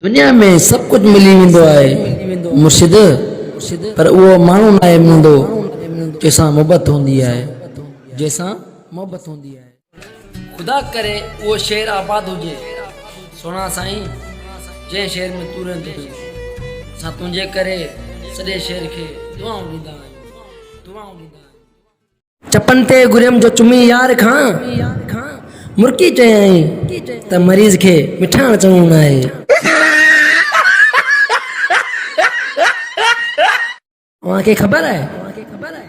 दुनिया में सब कुछ मिली वेंदो आहे मुर्शिद, पर वो माण्हू न आहे मिलंदो जंहिंसां मोहबत हूंदी आहे, जंहिंसां मोहबत हूंदी आहे। खुदा करे उहो शहर आबाद हुजे सोना साईं, जंहिं शहर में तूं रहंदो हुजे। असां तुंहिंजे करे सॼे शहर खे दुआऊं ॾींदा आहियूं। चपन ते घुरियमि जो चुमी यार खां, मुर्की चयई त मरीज़ खे मिठाण चवणो न आहे। तव्हांखे ख़बर आहे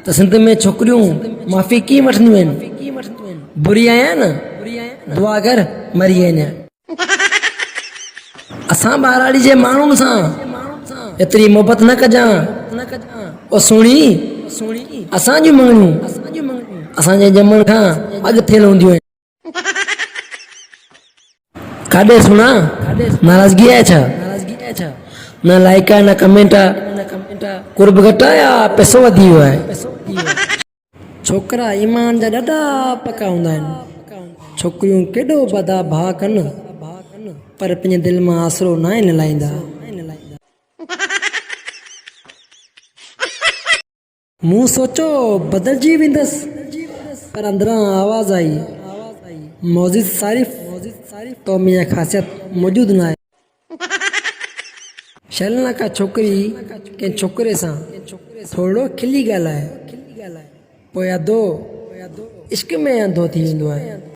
त सिंध में छोकिरियूं माफ़ी कीअं वठंदियूं आहिनि? बुरी आहियां न, दुआ कर मरी वञा। असां ॿाराड़ी जे माण्हुनि सां एतिरी मोहबत न कजां, ओ सुणी असांजूं मङणियूं असांजे ॼमण खां अॻु थियल हूंदियूं आहिनि। काॾे सुणा नाराज़गी आहे छा? न लाइक आहे न कमेंट आहे, कुर्ब घटि आहे या पैसो वधी वियो आहे? छोकिरा ईमान जा ॾाढा पका हूंदा आहिनि। छोकिरियूं केॾो बदा भाउ कनि पर पंहिंजे दिलि मां आसरो न आहिनि लाहींदा। मूं सोचो बदिलजी वेंदसि पर अंदरां आवाज़ आई, मौजिद सारिफ़ तो मुंहिंजा ख़ासियत मौजूदु न आहे। शर्ला का छोकिरी कंहिं छोकिरे सां थोरो खिली ॻाल्हाए, पोइ अधो इश्क में अंधो थी वेंदो आहे।